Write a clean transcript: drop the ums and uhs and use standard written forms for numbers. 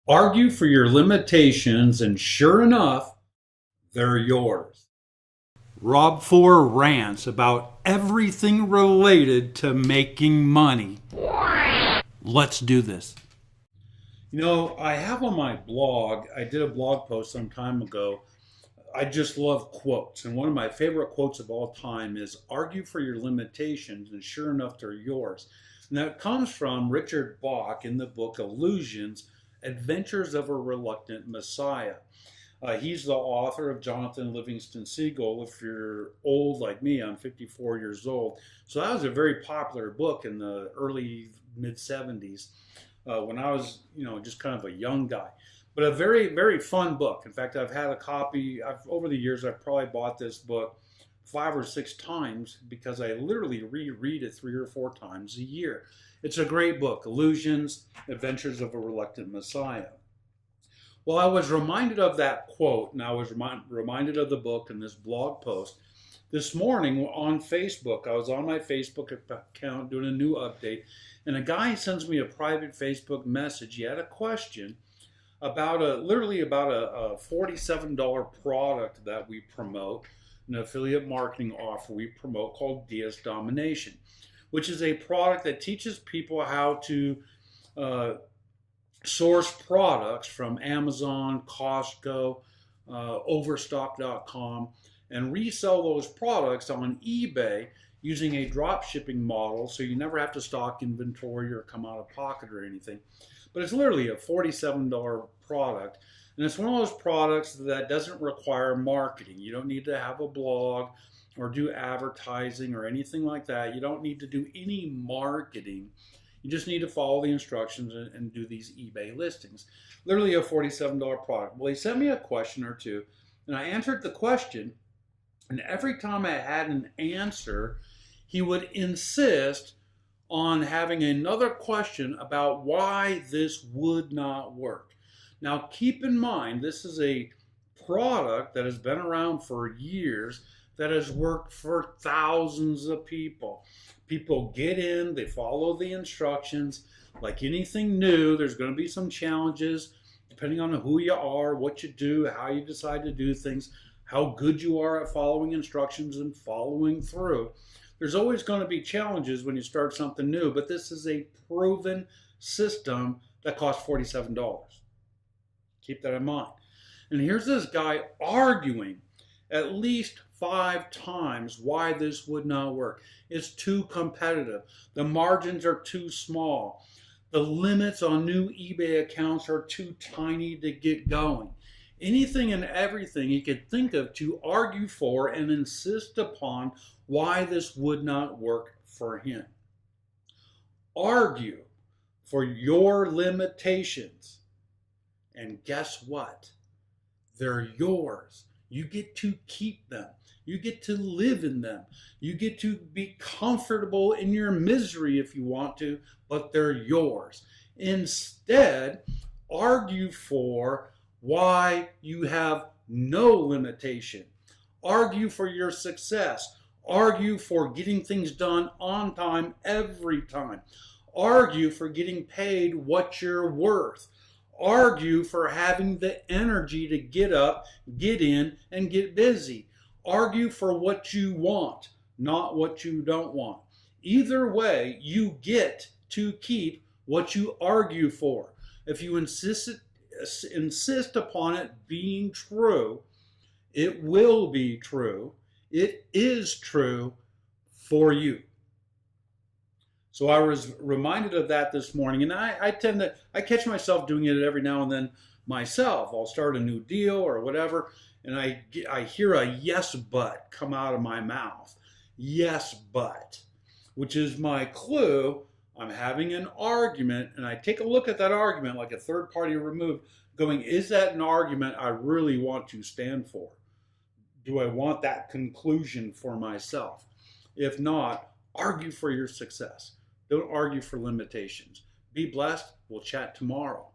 Argue for your limitations, and sure enough, they're yours. Rob Fore rants about everything related to making money. Let's do this. I have on my blog, I did a blog post some time ago. I just love quotes. And one of my favorite quotes of all time is argue for your limitations, and sure enough, they're yours. And that comes from Richard Bach in the book Illusions, Adventures of a Reluctant Messiah. He's the author of Jonathan Livingston Seagull. If you're old like me, I'm 54 years old. So that was a very popular book in the early mid 70s when I was, just kind of a young guy. But a very, very fun book. In fact, I've had a copy. Over the years, I've probably bought this book 5 or 6 times because I literally reread it 3 or 4 times a year. It's a great book, Illusions, Adventures of a Reluctant Messiah. Well, I was reminded of that quote, and I was reminded of the book in this blog post. This morning on Facebook, I was on my Facebook account doing a new update, and a guy sends me a private Facebook message. He had a question about a $47 product that we promote, an affiliate marketing offer we promote called DS Domination, which is a product that teaches people how to source products from Amazon, Costco, Overstock.com, and resell those products on eBay using a drop shipping model, so you never have to stock inventory or come out of pocket or anything. But it's literally a $47 product, and it's one of those products that doesn't require marketing. You don't need to have a blog or do advertising or anything like that. You don't need to do any marketing. You just need to follow the instructions and do these eBay listings. Literally a $47 product. Well, he sent me a question or two, and I answered the question, and every time I had an answer, he would insist on having another question about why this would not work. Now, keep in mind, this is a product that has been around for years that has worked for thousands of people. People get in, they follow the instructions. Like anything new, there's going to be some challenges depending on who you are, what you do, how you decide to do things, how good you are at following instructions and following through. There's always going to be challenges when you start something new, but this is a proven system that costs $47. Keep that in mind. And here's this guy arguing at least 5 times why this would not work. It's too competitive. The margins are too small. The limits on new eBay accounts are too tiny to get going. Anything and everything he could think of to argue for and insist upon why this would not work for him. Argue for your limitations. And guess what? They're yours. You get to keep them. You get to live in them. You get to be comfortable in your misery if you want to, but they're yours. Instead, argue for why you have no limitation. Argue for your success. Argue for getting things done on time every time. Argue for getting paid what you're worth. Argue for having the energy to get up, get in, and get busy. Argue for what you want, not what you don't want. Either way, you get to keep what you argue for. If you insist upon it being true, it will be true. It is true for you. So I was reminded of that this morning, and I catch myself doing it every now and then myself. I'll start a new deal or whatever, and I hear a yes but come out of my mouth. Yes but, which is my clue I'm having an argument, and I take a look at that argument like a third party removed, going, is that an argument I really want to stand for? Do I want that conclusion for myself? If not, argue for your success. Don't argue for limitations. Be blessed. We'll chat tomorrow.